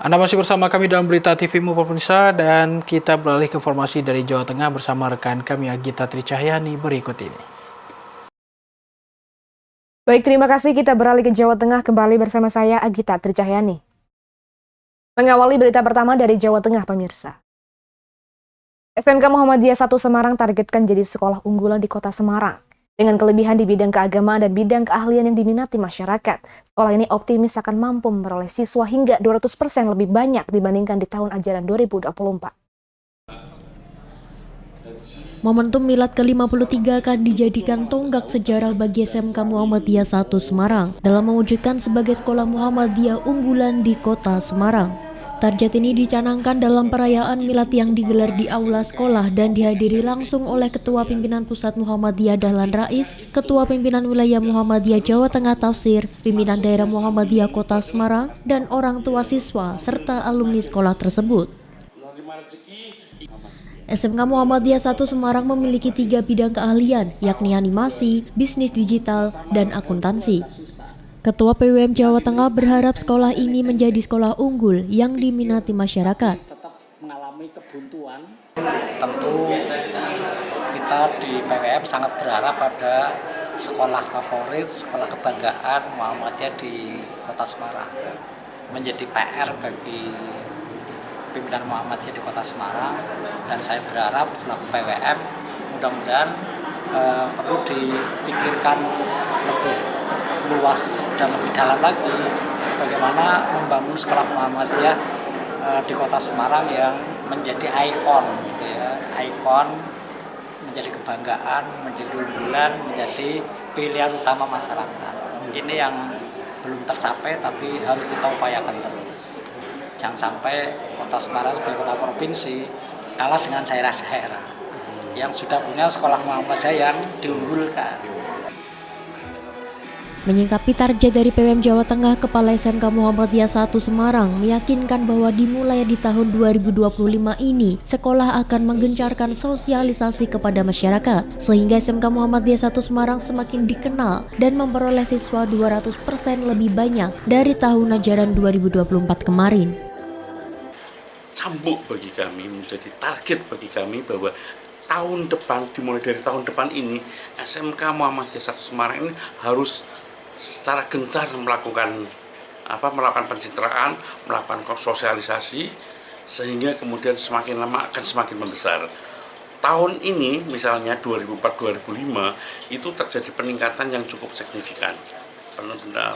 Anda masih bersama kami dalam Berita TVmu pemirsa, dan kita beralih ke informasi dari Jawa Tengah bersama rekan kami Agita Tricahyani berikut ini. Baik, terima kasih. Kita beralih ke Jawa Tengah kembali bersama saya Agita Tricahyani. Mengawali berita pertama dari Jawa Tengah, pemirsa. SMK Muhammadiyah 1 Semarang targetkan jadi sekolah unggulan di Kota Semarang. Dengan kelebihan di bidang keagamaan dan bidang keahlian yang diminati masyarakat, sekolah ini optimis akan mampu memperoleh siswa hingga 200% lebih banyak dibandingkan di tahun ajaran 2024. Momentum Milad ke-53 akan dijadikan tonggak sejarah bagi SMK Muhammadiyah 1 Semarang dalam mewujudkan sebagai sekolah Muhammadiyah unggulan di Kota Semarang. Target ini dicanangkan dalam perayaan Milad yang digelar di aula sekolah dan dihadiri langsung oleh Ketua Pimpinan Pusat Muhammadiyah Dahlan Rais, Ketua Pimpinan Wilayah Muhammadiyah Jawa Tengah Tafsir, Pimpinan Daerah Muhammadiyah Kota Semarang, dan orang tua siswa serta alumni sekolah tersebut. SMK Muhammadiyah 1 Semarang memiliki 3 bidang keahlian, yakni animasi, bisnis digital, dan akuntansi. Ketua PWM Jawa Tengah berharap sekolah ini menjadi sekolah unggul yang diminati masyarakat. Tetap mengalami kebuntuan. Tentu kita di PWM sangat berharap pada sekolah favorit, sekolah kebanggaan Muhammadiyah di Kota Semarang. Menjadi PR bagi pimpinan Muhammadiyah di Kota Semarang, dan saya berharap selaku PWM mudah-mudahan perlu dipikirkan lebih luas dan lebih dalam lagi bagaimana membangun sekolah Muhammadiyah di Kota Semarang yang menjadi ikon, gitu ya, ikon, menjadi kebanggaan, menjadi unggulan, menjadi pilihan utama masyarakat. Ini yang belum tercapai tapi harus kita upayakan terus. Jangan sampai Kota Semarang sebagai kota provinsi kalah dengan daerah-daerah yang sudah punya sekolah Muhammadiyah yang diunggulkan. Menyingkapi target dari PWM Jawa Tengah, Kepala SMK Muhammadiyah 1 Semarang meyakinkan bahwa dimulai di tahun 2025 ini, sekolah akan menggencarkan sosialisasi kepada masyarakat, sehingga SMK Muhammadiyah 1 Semarang semakin dikenal dan memperoleh siswa 200% lebih banyak dari tahun ajaran 2024 kemarin. Cambuk bagi kami, menjadi target bagi kami bahwa tahun depan, dimulai dari tahun depan ini, SMK Muhammadiyah 1 Semarang ini harus secara gencar melakukan pencitraan, melakukan sosialisasi, sehingga kemudian semakin lama akan semakin membesar. Tahun ini misalnya 2004-2005 itu terjadi peningkatan yang cukup signifikan,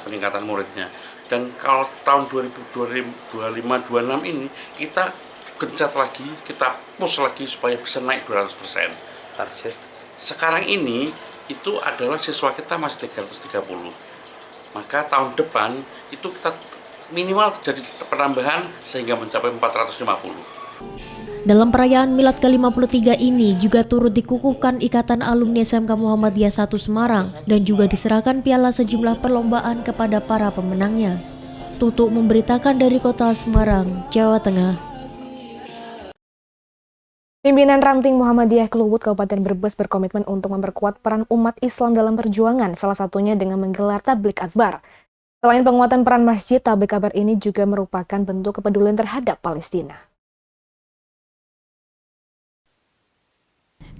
peningkatan muridnya. Dan kalau tahun 2025-26 ini kita gencar lagi, kita push lagi supaya bisa naik 200%. Target sekarang ini itu adalah siswa kita masih 330. Maka tahun depan itu kita minimal terjadi penambahan sehingga mencapai 450. Dalam perayaan Milad ke-53 ini juga turut dikukuhkan Ikatan Alumni SMK Muhammadiyah 1 Semarang dan juga diserahkan piala sejumlah perlombaan kepada para pemenangnya. Tutuk memberitakan dari Kota Semarang, Jawa Tengah. Pimpinan Ranting Muhammadiyah Kluwut Kabupaten Brebes berkomitmen untuk memperkuat peran umat Islam dalam perjuangan, salah satunya dengan menggelar tablik akbar. Selain penguatan peran masjid, tablik akbar ini juga merupakan bentuk kepedulian terhadap Palestina.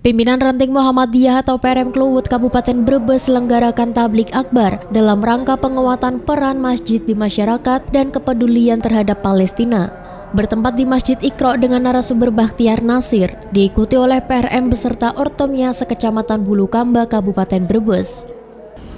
Pimpinan Ranting Muhammadiyah atau PRM Kluwut Kabupaten Brebes selenggarakan tablik akbar dalam rangka penguatan peran masjid di masyarakat dan kepedulian terhadap Palestina. Bertempat di Masjid Iqra dengan narasumber Bakhtiar Nasir, diikuti oleh PRM beserta ortomnya sekecamatan Bulukamba, Kabupaten Brebes.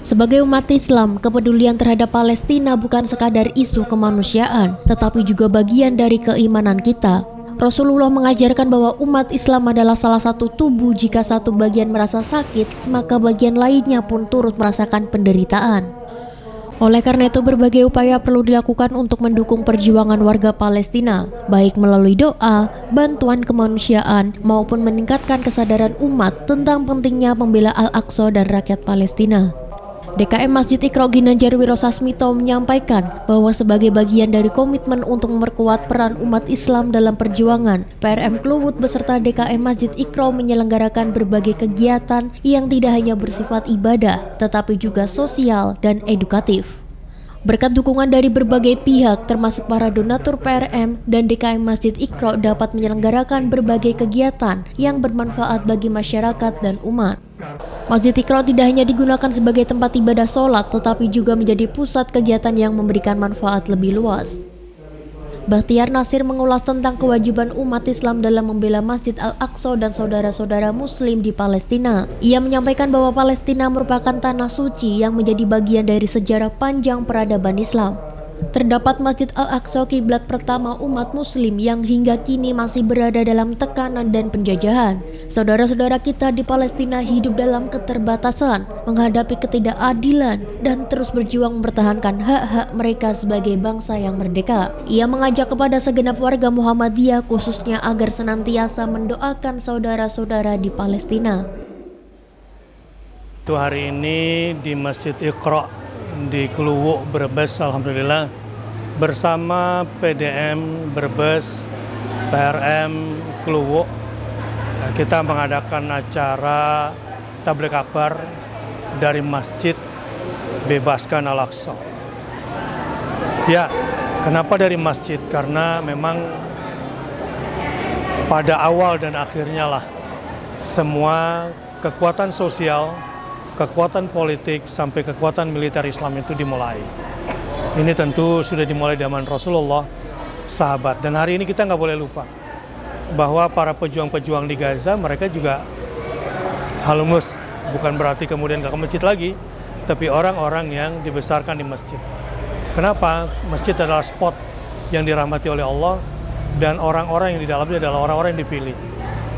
Sebagai umat Islam, kepedulian terhadap Palestina bukan sekadar isu kemanusiaan, tetapi juga bagian dari keimanan kita. Rasulullah mengajarkan bahwa umat Islam adalah salah satu tubuh. Jika satu bagian merasa sakit, maka bagian lainnya pun turut merasakan penderitaan. Oleh karena itu, berbagai upaya perlu dilakukan untuk mendukung perjuangan warga Palestina, baik melalui doa, bantuan kemanusiaan, maupun meningkatkan kesadaran umat tentang pentingnya membela Al-Aqsa dan rakyat Palestina. DKM Masjid Iqra Ginanjar Wirosasmito menyampaikan bahwa sebagai bagian dari komitmen untuk memperkuat peran umat Islam dalam perjuangan, PRM Kluwut beserta DKM Masjid Iqra menyelenggarakan berbagai kegiatan yang tidak hanya bersifat ibadah, tetapi juga sosial dan edukatif. Berkat dukungan dari berbagai pihak termasuk para donatur PRM dan DKM Masjid Iqra dapat menyelenggarakan berbagai kegiatan yang bermanfaat bagi masyarakat dan umat. Masjid Iqra tidak hanya digunakan sebagai tempat ibadah sholat, tetapi juga menjadi pusat kegiatan yang memberikan manfaat lebih luas. Bahtiar Nasir mengulas tentang kewajiban umat Islam dalam membela Masjid Al-Aqsa dan saudara-saudara Muslim di Palestina. Ia menyampaikan bahwa Palestina merupakan tanah suci yang menjadi bagian dari sejarah panjang peradaban Islam. Terdapat Masjid Al-Aqsa, kiblat pertama umat Muslim yang hingga kini masih berada dalam tekanan dan penjajahan. Saudara-saudara kita di Palestina hidup dalam keterbatasan, menghadapi ketidakadilan, dan terus berjuang mempertahankan hak-hak mereka sebagai bangsa yang merdeka. Ia mengajak kepada segenap warga Muhammadiyah khususnya agar senantiasa mendoakan saudara-saudara di Palestina. Itu hari ini di Masjid Iqra di Kluwuk, Brebes, alhamdulillah bersama PDM Brebes, PRM Kluwuk, kita mengadakan acara tabligh akbar dari Masjid Bebaskan Al-Aqsa. Ya, kenapa dari masjid? Karena memang pada awal dan akhirnya lah semua kekuatan sosial, kekuatan politik sampai kekuatan militer Islam itu dimulai. Ini tentu sudah dimulai zaman Rasulullah, sahabat. Dan hari ini kita nggak boleh lupa bahwa para pejuang-pejuang di Gaza mereka juga halumus, bukan berarti kemudian nggak ke masjid lagi, tapi orang-orang yang dibesarkan di masjid. Kenapa? Masjid adalah spot yang dirahmati oleh Allah dan orang-orang yang di dalamnya adalah orang-orang yang dipilih.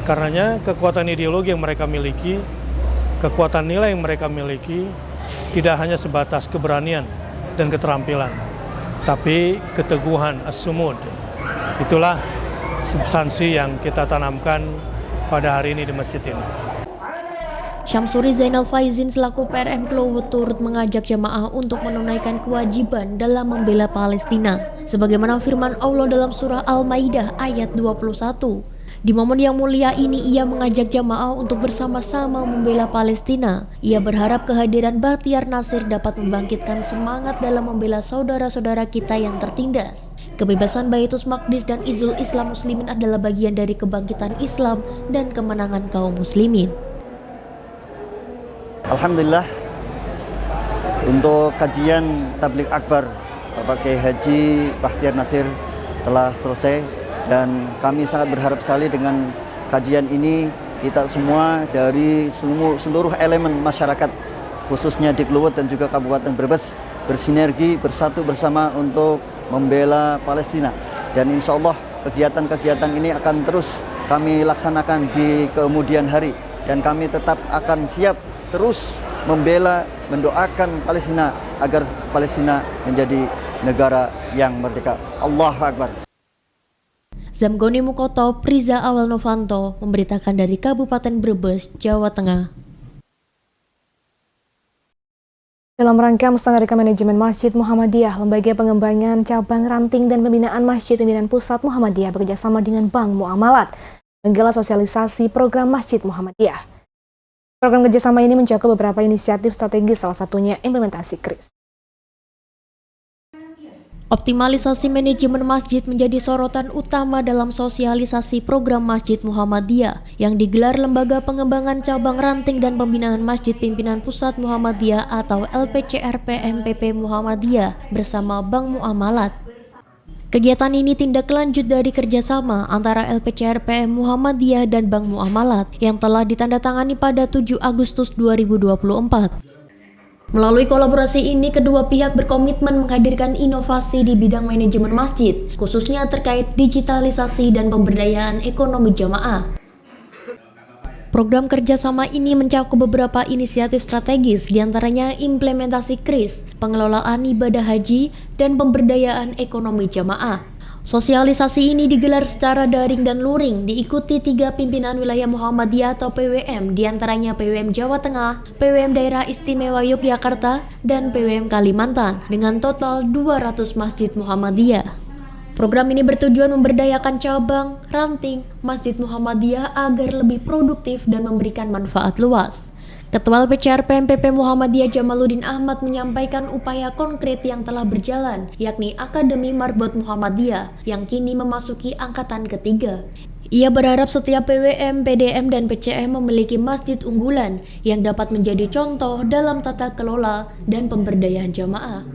Karenanya kekuatan ideologi yang mereka miliki, kekuatan nilai yang mereka miliki tidak hanya sebatas keberanian dan keterampilan, tapi keteguhan, as-sumud. Itulah substansi yang kita tanamkan pada hari ini di masjid ini. Syamsuri Zainal Faizin selaku PRM Kluwut turut mengajak jamaah untuk menunaikan kewajiban dalam membela Palestina. Sebagaimana firman Allah dalam surah Al-Maidah ayat 21. Di momen yang mulia ini ia mengajak jamaah untuk bersama-sama membela Palestina. Ia berharap kehadiran Bahtiar Nasir dapat membangkitkan semangat dalam membela saudara-saudara kita yang tertindas. Kebebasan Baitul Maqdis dan Izul Islam Muslimin adalah bagian dari kebangkitan Islam dan kemenangan kaum muslimin. Alhamdulillah, untuk kajian tabligh akbar Bapak Kiai Haji Bahtiar Nasir telah selesai. Dan kami sangat berharap sekali dengan kajian ini kita semua dari seluruh elemen masyarakat khususnya di Kluwut dan juga Kabupaten Brebes bersinergi bersatu bersama untuk membela Palestina. Dan insya Allah kegiatan-kegiatan ini akan terus kami laksanakan di kemudian hari. Dan kami tetap akan siap terus membela, mendoakan Palestina agar Palestina menjadi negara yang merdeka. Allahu Akbar. Zamgoni Mukoto, Priza Awal Novanto memberitakan dari Kabupaten Brebes, Jawa Tengah. Dalam rangka menstandarkan manajemen Masjid Muhammadiyah, Lembaga Pengembangan Cabang Ranting dan Pembinaan Masjid Pimpinan Pusat Muhammadiyah bekerjasama dengan Bank Muamalat menggelar sosialisasi program Masjid Muhammadiyah. Program kerjasama ini mencakup beberapa inisiatif strategis, salah satunya implementasi KRIS. Optimalisasi manajemen masjid menjadi sorotan utama dalam sosialisasi program Masjid Muhammadiyah yang digelar Lembaga Pengembangan Cabang Ranting dan Pembinaan Masjid Pimpinan Pusat Muhammadiyah atau LPCRP MPP Muhammadiyah bersama Bank Muamalat. Kegiatan ini tindak lanjut dari kerjasama antara LPCRP Muhammadiyah dan Bank Muamalat yang telah ditandatangani pada 7 Agustus 2024. Melalui kolaborasi ini, kedua pihak berkomitmen menghadirkan inovasi di bidang manajemen masjid, khususnya terkait digitalisasi dan pemberdayaan ekonomi jamaah. Program kerjasama ini mencakup beberapa inisiatif strategis, diantaranya implementasi KRIS, pengelolaan ibadah haji, dan pemberdayaan ekonomi jamaah. Sosialisasi ini digelar secara daring dan luring, diikuti 3 pimpinan wilayah Muhammadiyah atau PWM, diantaranya PWM Jawa Tengah, PWM Daerah Istimewa Yogyakarta, dan PWM Kalimantan, dengan total 200 masjid Muhammadiyah. Program ini bertujuan memberdayakan cabang, ranting, Masjid Muhammadiyah agar lebih produktif dan memberikan manfaat luas. Ketua LPCR PMPP Muhammadiyah Jamaluddin Ahmad menyampaikan upaya konkret yang telah berjalan, yakni Akademi Marbot Muhammadiyah yang kini memasuki angkatan ketiga. Ia berharap setiap PWM, PDM, dan PCM memiliki masjid unggulan yang dapat menjadi contoh dalam tata kelola dan pemberdayaan jamaah.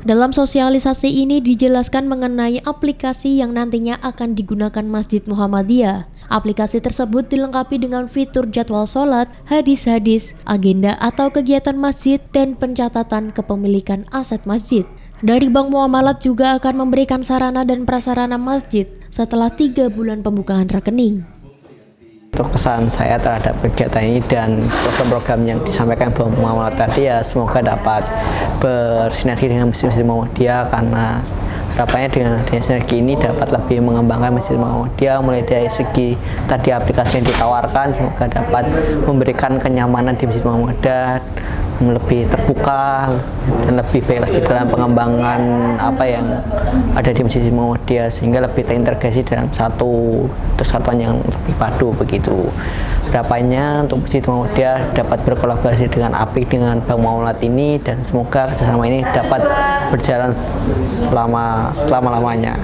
Dalam sosialisasi ini dijelaskan mengenai aplikasi yang nantinya akan digunakan Masjid Muhammadiyah. Aplikasi tersebut dilengkapi dengan fitur jadwal sholat, hadis-hadis, agenda atau kegiatan masjid, dan pencatatan kepemilikan aset masjid. Dari Bank Muamalat juga akan memberikan sarana dan prasarana masjid setelah 3 bulan pembukaan rekening. Untuk kesan saya terhadap kegiatan ini dan program-program yang disampaikan Bank Muamalat tadi ya semoga dapat bersinergi dengan Masjid Muhammadiyah, karena harapannya dengan sinergi ini dapat lebih mengembangkan Masjid Muhammadiyah mulai dari segi tadi aplikasi yang ditawarkan, semoga dapat memberikan kenyamanan di Masjid Muhammadiyah, lebih terbuka dan lebih baik lagi dalam pengembangan apa yang ada di Masjid Muhammadiyah sehingga lebih terintegrasi dalam satu kesatuan yang lebih padu begitu. Harapannya untuk Masjid Muhammadiyah dapat berkolaborasi dengan apik dengan Bank Muamalat ini dan semoga kerjasama ini dapat berjalan selama-lamanya.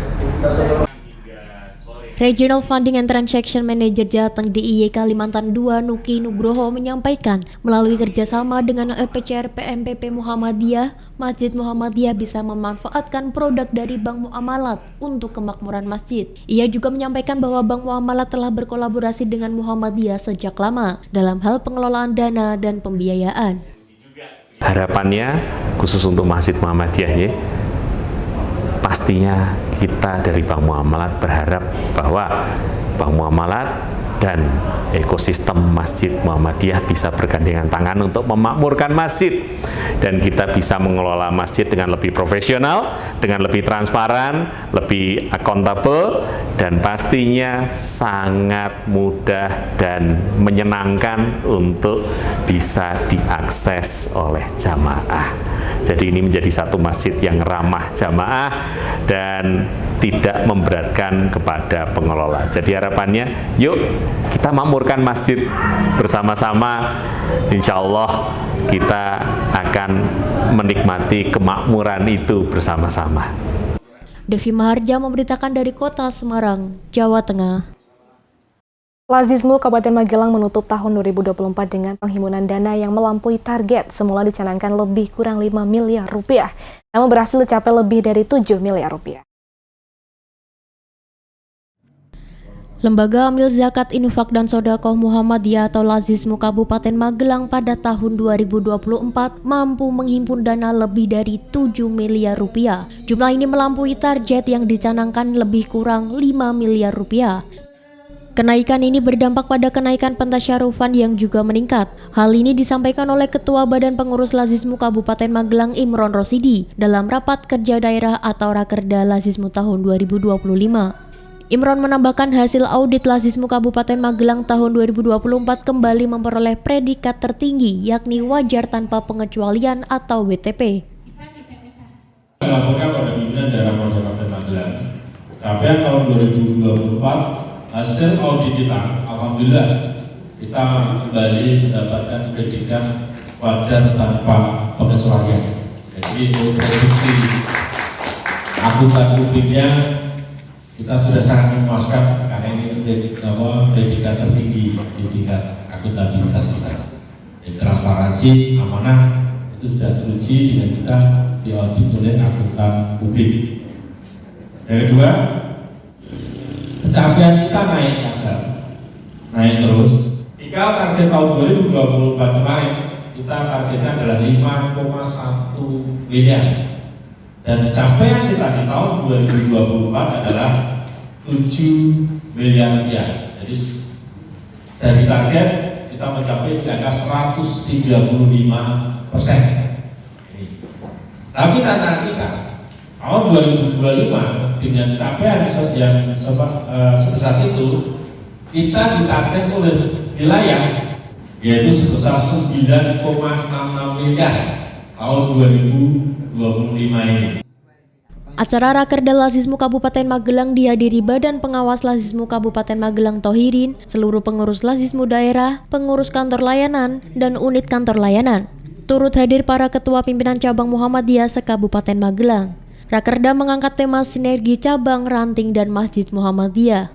Regional Funding and Transaction Manager Jateng DIY Kalimantan II Nuki Nugroho menyampaikan melalui kerjasama dengan LPCR PMPP Muhammadiyah, Masjid Muhammadiyah bisa memanfaatkan produk dari Bank Muamalat untuk kemakmuran masjid. Ia juga menyampaikan bahwa Bank Muamalat telah berkolaborasi dengan Muhammadiyah sejak lama dalam hal pengelolaan dana dan pembiayaan. Harapannya khusus untuk Masjid Muhammadiyah ya, pastinya kita dari Bank Muamalat berharap bahwa Bank Muamalat dan ekosistem Masjid Muhammadiyah bisa bergandengan tangan untuk memakmurkan masjid, dan kita bisa mengelola masjid dengan lebih profesional, dengan lebih transparan, lebih akuntabel, dan pastinya sangat mudah dan menyenangkan untuk bisa diakses oleh jamaah. Jadi ini menjadi satu masjid yang ramah jamaah dan tidak memberatkan kepada pengelola. Jadi harapannya, yuk kita makmurkan masjid bersama-sama. Insya Allah kita akan menikmati kemakmuran itu bersama-sama. Devi Maharja memberitakan dari Kota Semarang, Jawa Tengah. Lazismu Kabupaten Magelang menutup tahun 2024 dengan penghimpunan dana yang melampaui target. Semula dicanangkan lebih kurang 5 miliar rupiah, namun berhasil mencapai lebih dari 7 miliar rupiah. Lembaga Amil Zakat Infak dan Sodakoh Muhammadiyah atau Lazismu Kabupaten Magelang pada tahun 2024 mampu menghimpun dana lebih dari 7 miliar rupiah. Jumlah ini melampaui target yang dicanangkan lebih kurang 5 miliar rupiah. Kenaikan ini berdampak pada kenaikan pentasyarufan yang juga meningkat. Hal ini disampaikan oleh Ketua Badan Pengurus Lazismu Kabupaten Magelang Imron Rosidi dalam rapat kerja daerah atau Rakerda Lazismu tahun 2025. Imron menambahkan hasil audit Lazismu Kabupaten Magelang tahun 2024 kembali memperoleh predikat tertinggi yakni wajar tanpa pengecualian atau WTP. Melaporkan pada pimpinan daerah Kabupaten Magelang, capaian tahun 2024 hasil audit kita, alhamdulillah kita kembali mendapatkan predikat wajar tanpa pengecualian. Jadi untuk produksi akuntan publiknya kita sudah sangat memuaskan karena ini predikat tertinggi di tingkat akuntabilitas kita. Transparansi, amanah itu sudah teruji dengan kita diaudit oleh akuntan publik. Yang kedua, capaian kita naik tajam, naik terus. Jika target tahun 2024 kemarin kita targetnya adalah 5,1 miliar, dan capaian kita di tahun 2024 adalah 7 miliar rupiah. Jadi dari target kita mencapai di angka 135%. Tapi tantangan kita tahun 2025 dengan capaian yang sebesar itu, kita ditarget oleh wilayah yaitu sebesar 9,66 miliar tahun 2025 ini. Acara Rakerda Lazismu Kabupaten Magelang dihadiri Badan Pengawas Lazismu Kabupaten Magelang Tohirin, seluruh pengurus Lazismu daerah, pengurus kantor layanan, dan unit kantor layanan. Turut hadir para ketua pimpinan cabang Muhammadiyah se-Kabupaten Magelang. Rakerda mengangkat tema sinergi cabang, ranting, dan masjid Muhammadiyah.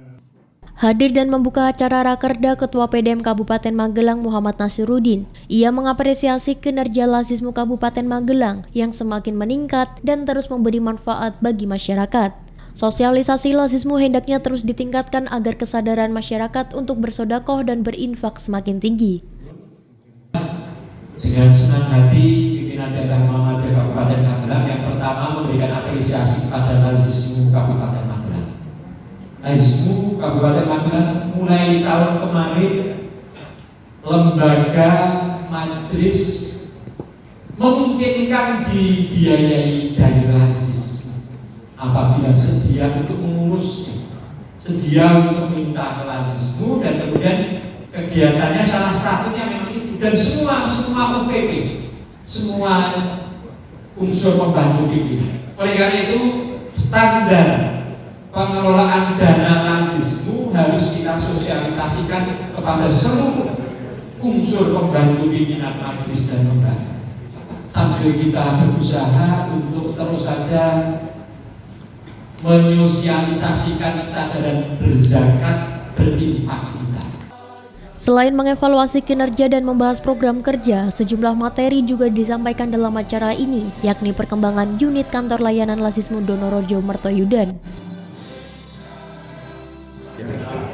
Hadir dan membuka acara Rakerda Ketua PDM Kabupaten Magelang Muhammad Nasiruddin. Ia mengapresiasi kinerja Lazismu Kabupaten Magelang yang semakin meningkat dan terus memberi manfaat bagi masyarakat. Sosialisasi Lazismu hendaknya terus ditingkatkan agar kesadaran masyarakat untuk bersedekah dan berinfak semakin tinggi. Dengan senang hati pimpinan daerah Muhammadiyah Kabupaten Magelang yang pertama memberikan apresiasi kepada Lazismu Kabupaten Magelang. Lazismu Kabupaten Magelang mulai tahun kemarin lembaga majelis memungkinkan dibiayai dari Lazismu apabila sedia untuk mengurus, sedia untuk minta Lazismu, dan kemudian kegiatannya salah satunya memang itu, dan semua UPP, semua unsur pembantu pimpinan. Oleh karena itu standar pengelolaan dana Lazismu harus kita sosialisasikan kepada seluruh unsur pembantu pimpinan majelis dan lembaga, sambil kita berusaha untuk terus saja menyosialisasikan kesadaran berzakat berinfak kita. Selain mengevaluasi kinerja dan membahas program kerja, sejumlah materi juga disampaikan dalam acara ini, yakni perkembangan unit kantor layanan Lazismu Donorojo Mertoyudan.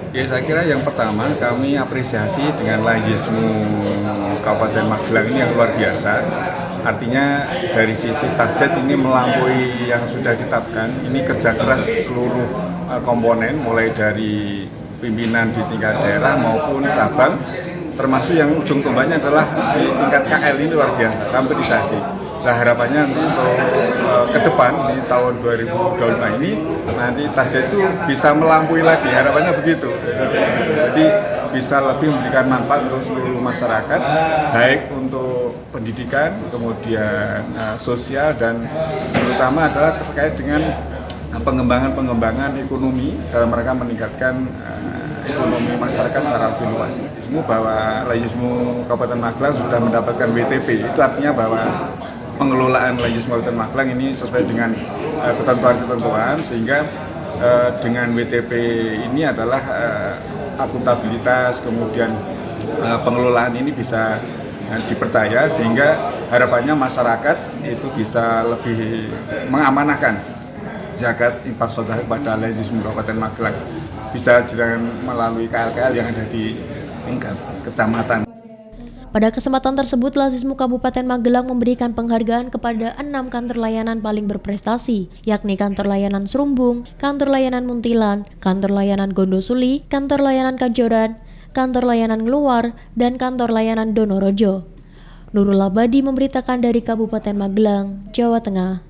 Ya, saya kira yang pertama kami apresiasi dengan Lazismu Kabupaten Magelang ini yang luar biasa. Artinya dari sisi target ini melampaui yang sudah ditetapkan. Ini kerja keras seluruh komponen, mulai dari pimpinan di tingkat daerah maupun cabang, termasuk yang ujung tombaknya adalah di tingkat KL ini luar biasa, kompetisasi. Nah, harapannya nanti untuk ke depan di tahun 2025 ini nanti target itu bisa melampaui lagi, harapannya begitu. Jadi bisa lebih memberikan manfaat untuk seluruh masyarakat, baik untuk pendidikan, kemudian sosial, dan terutama adalah terkait dengan pengembangan ekonomi dalam rangka meningkatkan ekonomi masyarakat secara lebih luas. Semua bahwa Lazismu Kabupaten Magelang sudah mendapatkan WTP, itu artinya bahwa pengelolaan Lazismu Kabupaten Magelang ini sesuai dengan ketentuan-ketentuan, sehingga dengan WTP ini adalah akuntabilitas, kemudian pengelolaan ini bisa dipercaya, sehingga harapannya masyarakat itu bisa lebih mengamanahkan zakat infak sedekah kepada Lazismu Kabupaten Magelang, bisa jalan melalui KL-KL yang ada di tingkat kecamatan. Pada kesempatan tersebut, Lazismu Kabupaten Magelang memberikan penghargaan kepada 6 kantor layanan paling berprestasi, yakni kantor layanan Serumbung, kantor layanan Muntilan, kantor layanan Gondosuli, kantor layanan Kajoran, kantor layanan Ngeluar, dan kantor layanan Donorojo. Nurul Abadi memberitakan dari Kabupaten Magelang, Jawa Tengah.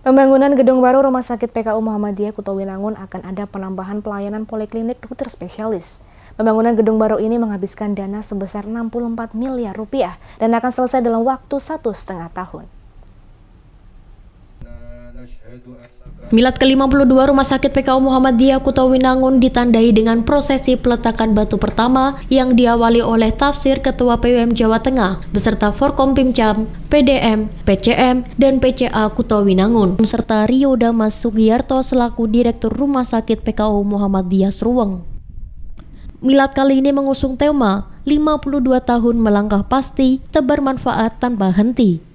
Pembangunan gedung baru Rumah Sakit PKU Muhammadiyah Kutowinangun akan ada penambahan pelayanan poliklinik dokter spesialis. Pembangunan gedung baru ini menghabiskan dana sebesar 64 miliar rupiah dan akan selesai dalam waktu 1,5 tahun. Milad ke-52 Rumah Sakit PKU Muhammadiyah Kutowinangun ditandai dengan prosesi peletakan batu pertama yang diawali oleh tafsir Ketua PWM Jawa Tengah beserta Forkompimcam, PDM, PCM, dan PCA Kutowinangun serta Rio Damas Sugiyarto selaku Direktur Rumah Sakit PKU Muhammadiyah Sruweng. Milad kali ini mengusung tema 52 tahun melangkah pasti, tebar manfaat tanpa henti.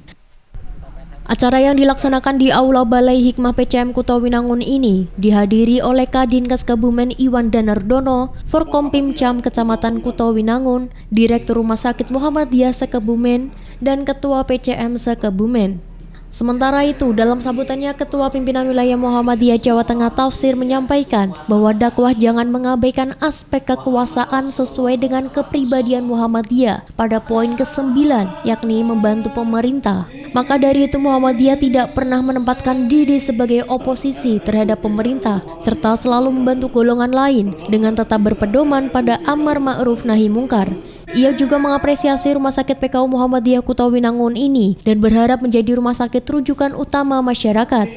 Acara yang dilaksanakan di Aula Balai Hikmah PCM Kutowinangun ini dihadiri oleh Kadinkes Kebumen Iwan Danardono, Forkompimcam Kecamatan Kutowinangun, Direktur Rumah Sakit Muhammadiyah se-Kebumen, dan Ketua PCM se-Kebumen. Sementara itu, dalam sambutannya Ketua Pimpinan Wilayah Muhammadiyah Jawa Tengah Tafsir menyampaikan bahwa dakwah jangan mengabaikan aspek kekuasaan sesuai dengan kepribadian Muhammadiyah pada poin ke-9, yakni membantu pemerintah. Maka dari itu Muhammadiyah tidak pernah menempatkan diri sebagai oposisi terhadap pemerintah, serta selalu membantu golongan lain dengan tetap berpedoman pada amar ma'ruf nahi mungkar. Ia juga mengapresiasi Rumah Sakit PKU Muhammadiyah Kutawinangun ini dan berharap menjadi rumah sakit rujukan utama masyarakat.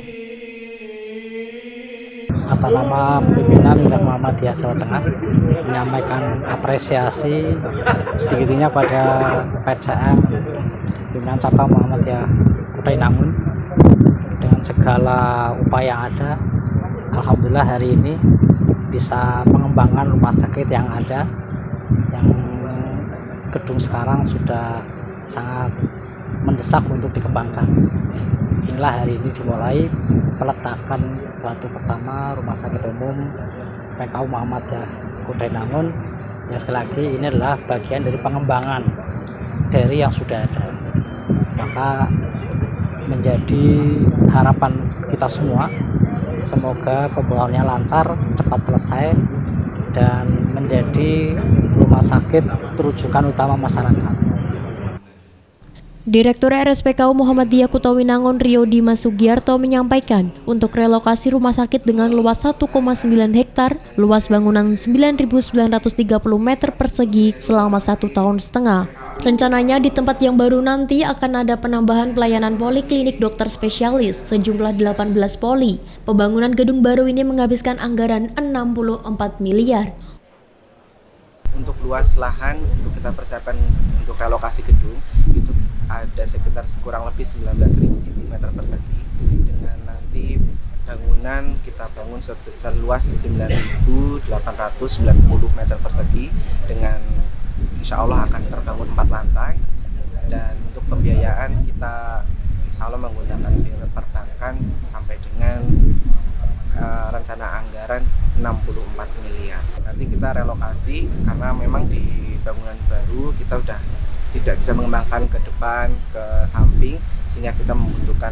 Atas nama pimpinan Wilayah Muhammadiyah Jawa Tengah menyampaikan apresiasi sedikitnya pada PCM pimpinan Cabang Muhammadiyah Kutawinangun dengan segala upaya ada. Alhamdulillah hari ini bisa mengembangkan rumah sakit yang ada, yang gedung sekarang sudah sangat mendesak untuk dikembangkan. Inilah hari ini dimulai peletakan batu pertama Rumah Sakit Umum PKU Muhammadiyah Kutawinangun. Yang sekali lagi ini adalah bagian dari pengembangan dari yang sudah ada. Maka menjadi harapan kita semua, semoga pembangunannya lancar, cepat selesai, dan menjadi rumah sakit rujukan utama masyarakat. Direktur RSPKU Muhammadiyah Kutawinangun Rio Dimas Sugiarto menyampaikan untuk relokasi rumah sakit dengan luas 1,9 hektar, luas bangunan 9.930 meter persegi selama 1,5 tahun. Rencananya di tempat yang baru nanti akan ada penambahan pelayanan poliklinik dokter spesialis sejumlah 18 poli. Pembangunan gedung baru ini menghabiskan anggaran 64 miliar. Untuk luas lahan untuk kita persiapkan untuk relokasi gedung itu ada sekitar kurang lebih 19.000 meter persegi, dengan nanti bangunan kita bangun sebesar luas 9.890 meter persegi dengan insya Allah akan terbangun 4 lantai. Dan untuk pembiayaan kita insya Allah menggunakan biaya perbankan sampai dengan rencana anggaran 64 miliar. Nanti kita relokasi karena memang di bangunan baru kita udah tidak bisa mengembangkan ke depan, ke samping, sehingga kita membutuhkan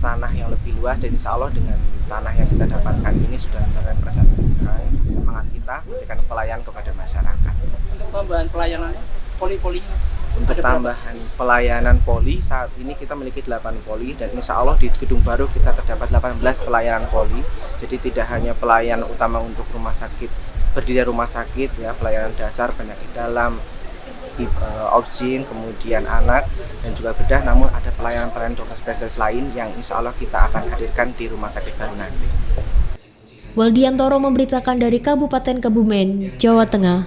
tanah yang lebih luas, dan insya Allah dengan tanah yang kita dapatkan ini sudah merepresentasikan semangat kita memberikan pelayanan kepada masyarakat. Untuk tambahan pelayanannya, poli-polinya? Untuk tambahan pelayanan poli, saat ini kita memiliki 8 poli, dan insya Allah di gedung baru kita terdapat 18 pelayanan poli. Jadi tidak hanya pelayanan utama untuk rumah sakit, berdiri rumah sakit, ya, pelayanan dasar, penyakit dalam, obgyn, kemudian anak, dan juga bedah, namun ada pelayanan dokter spesialis lain yang insya Allah kita akan hadirkan di rumah sakit baru nanti. Waldiantoro memberitakan dari Kabupaten Kebumen, Jawa Tengah.